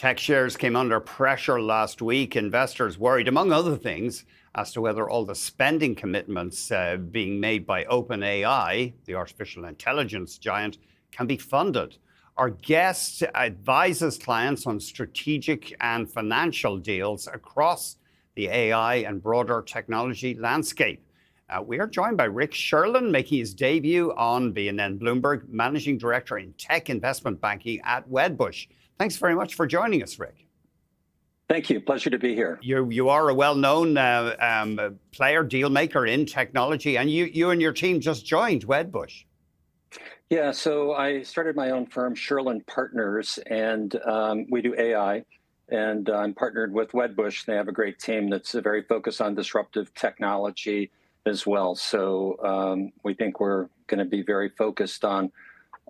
Tech shares came under pressure last week. Investors worried, among other things, as to whether all the spending commitments being made by OpenAI, the artificial intelligence giant, can be funded. Our guest advises clients on strategic and financial deals across the AI and broader technology landscape. We are joined by Rick Sherlund, making his debut on BNN Bloomberg, Managing Director in Tech Investment Banking at Wedbush. Thanks very much for joining us, Rick. Thank you. Pleasure to be here. You are a well-known player, deal maker in technology, and you and your team just joined Wedbush. Yeah, so I started my own firm, Sherlund Partners, and we do AI. And I'm partnered with Wedbush. They have a great team that's very focused on disruptive technology as well. So we think we're going to be very focused on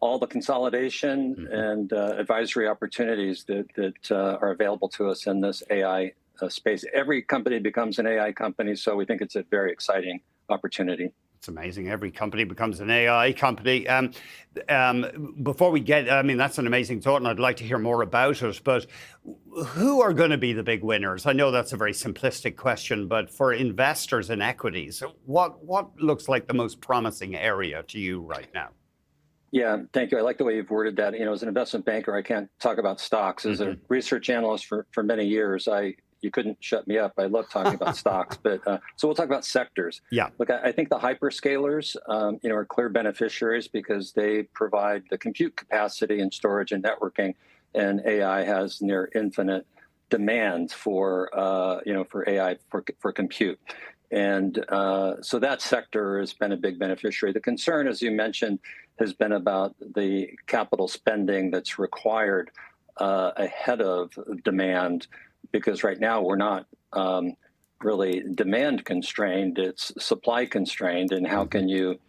all the consolidation and advisory opportunities that are available to us in this AI space. Every company becomes an AI company, so we think it's a very exciting opportunity. It's amazing. Every company becomes an AI company. Before we get, that's an amazing thought, and I'd like to hear more about it. But who are going to be the big winners? I know that's a very simplistic question, but for investors in equities, what looks like the most promising area to you right now? Yeah, thank you. I like the way you've worded that. As an investment banker, I can't talk about stocks. As a research analyst for many years, you couldn't shut me up. I love talking about stocks, but so we'll talk about sectors. Yeah. Look, I think the hyperscalers, are clear beneficiaries because they provide the compute capacity and storage and networking, and AI has near infinite demand for AI for compute. And so that sector has been a big beneficiary. The concern, as you mentioned, has been about the capital spending that's required ahead of demand, because right now we're not really demand constrained, it's supply constrained. And how can you,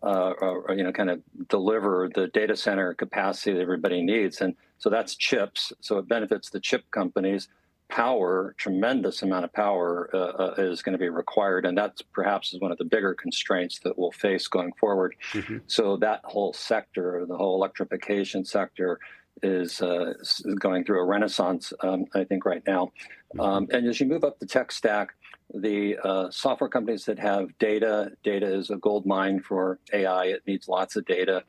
kind of deliver the data center capacity that everybody needs? And so that's chips. So it benefits the chip companies. Power, tremendous amount of power is going to be required. And that perhaps is one of the bigger constraints that we'll face going forward. So that whole sector, the whole electrification sector, is going through a renaissance, I think, right now. And as you move up the tech stack, the software companies that have data is a gold mine for AI. It needs lots of data.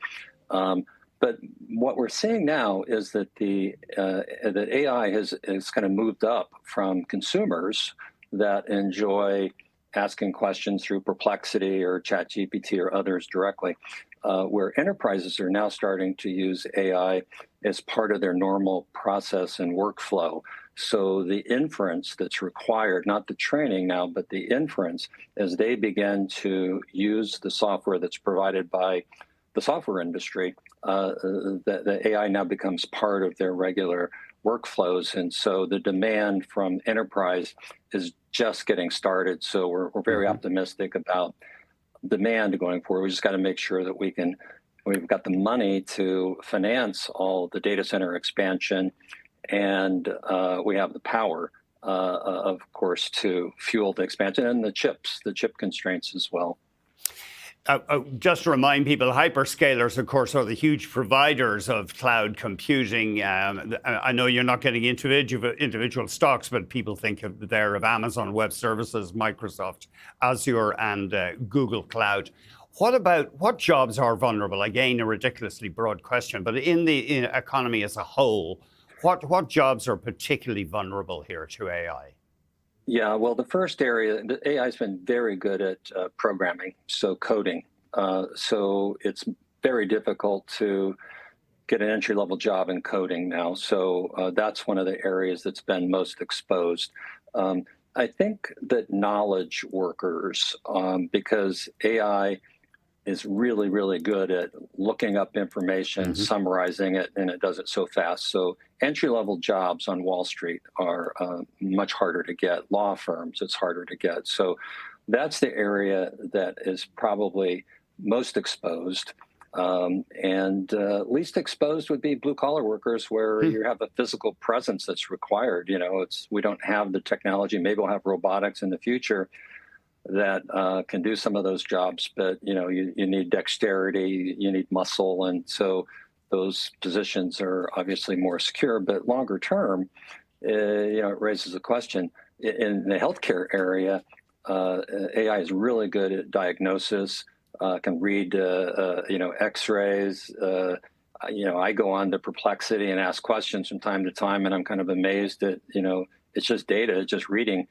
But what we're seeing now is that that AI has kind of moved up from consumers that enjoy asking questions through Perplexity or ChatGPT or others directly, where enterprises are now starting to use AI as part of their normal process and workflow. So the inference that's required, not the training now, but the inference, as they begin to use the software that's provided by the software industry, the AI now becomes part of their regular workflows. And so the demand from enterprise is just getting started. So we're very optimistic about demand going forward. We just got to make sure that we've got the money to finance all the data center expansion, and we have the power, of course, to fuel the expansion, and the chip constraints as well. Just to remind people, hyperscalers, of course, are the huge providers of cloud computing. I know you're not getting into individual stocks, but people think of Amazon Web Services, Microsoft Azure, and Google Cloud. What jobs are vulnerable? Again, a ridiculously broad question, but in the economy as a whole, what jobs are particularly vulnerable here to AI? Yeah, well, the first area, the AI has been very good at programming, so coding. So it's very difficult to get an entry-level job in coding now. So that's one of the areas that's been most exposed. I think that knowledge workers, because AI is really, really good at looking up information, summarizing it, and it does it so fast. So entry-level jobs on Wall Street are much harder to get. Law firms, it's harder to get. So that's the area that is probably most exposed. And least exposed would be blue-collar workers, where you have a physical presence that's required. We don't have the technology. Maybe we'll have robotics in the future that can do some of those jobs, but you need dexterity, you need muscle, and so those positions are obviously more secure. But longer term, it raises a question. In the healthcare area, AI is really good at diagnosis, can read, X-rays. I go on to Perplexity and ask questions from time to time, and I'm kind of amazed that, it's just data, it's just reading.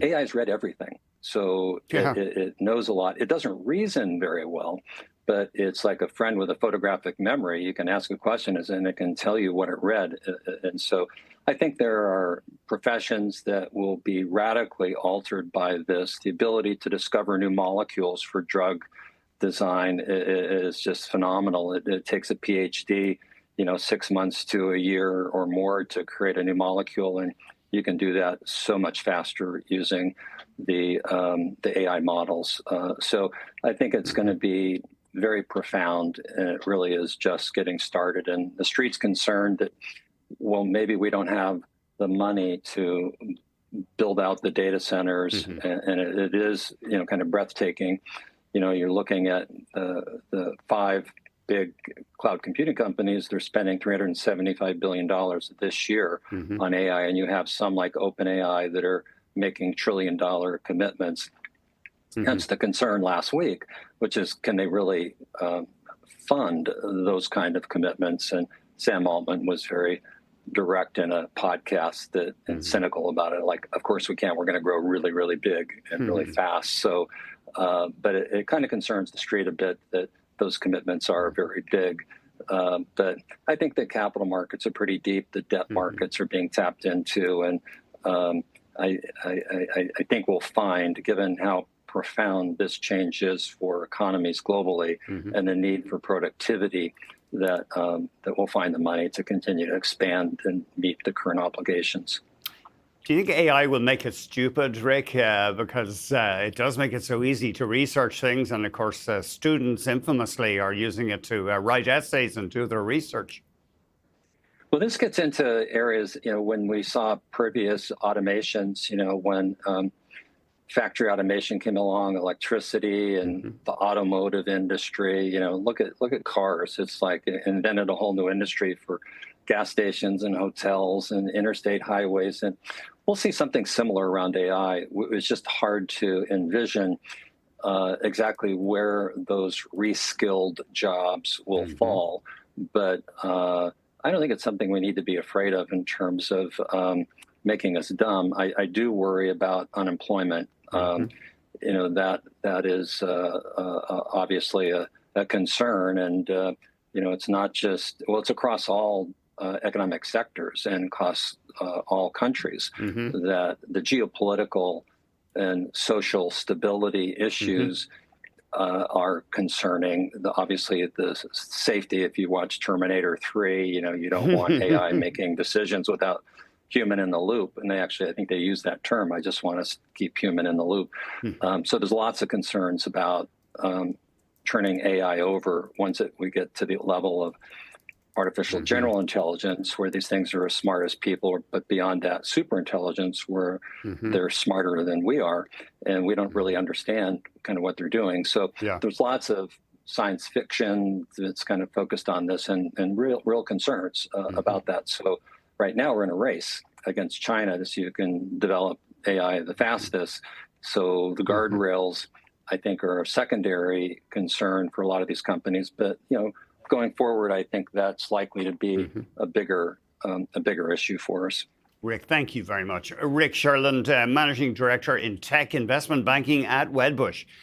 AI's read everything. So it knows a lot. It doesn't reason very well, but it's like a friend with a photographic memory. You can ask a question and it can tell you what it read. And so I think there are professions that will be radically altered by this. The ability to discover new molecules for drug design is just phenomenal. It takes a PhD, 6 months to a year or more to create a new molecule, and you can do that so much faster using the AI models. So I think it's going to be very profound, and it really is just getting started. And the street's concerned that, well, maybe we don't have the money to build out the data centers, and it is, kind of breathtaking. You're looking at the 5 big cloud computing companies. They're spending $375 billion this year on AI, and you have some like OpenAI that are making trillion-dollar commitments. Hence the concern last week, which is, can they really fund those kind of commitments? And Sam Altman was very direct in a podcast and cynical about it. Like, of course we can't. We're going to grow really, really big and really fast. So, but it kind of concerns the street a bit that those commitments are very big. But I think the capital markets are pretty deep. The debt markets are being tapped into, and I think we'll find, given how profound this change is for economies globally and the need for productivity, that we'll find the money to continue to expand and meet the current obligations. Do you think AI will make us stupid, Rick? Because it does make it so easy to research things. And of course, students infamously are using it to write essays and do their research. Well, this gets into areas, when we saw previous automations, when factory automation came along, electricity and the automotive industry, look at cars. It's like it invented a whole new industry for gas stations and hotels and interstate highways. And we'll see something similar around AI. It's just hard to envision exactly where those reskilled jobs will fall. But I don't think it's something we need to be afraid of in terms of making us dumb. I do worry about unemployment. That is obviously a concern. And, it's not just, it's across all economic sectors and across all countries that the geopolitical and social stability issues are concerning. Obviously, the safety, if you watch Terminator 3, you don't want AI making decisions without human in the loop. And I think they use that term. I just want to keep human in the loop. So there's lots of concerns about turning AI over once we get to the level of artificial general intelligence, where these things are as smart as people, but beyond that, super intelligence, where they're smarter than we are, and we don't really understand kind of what they're doing. So there's lots of science fiction that's kind of focused on this, and real concerns about that. So right now we're in a race against China to see who can develop AI the fastest. So the guardrails, I think, are a secondary concern for a lot of these companies. But going forward, I think that's likely to be a bigger issue for us. Rick, thank you very much. Rick Sherlund, Managing Director in Tech Investment Banking at Wedbush.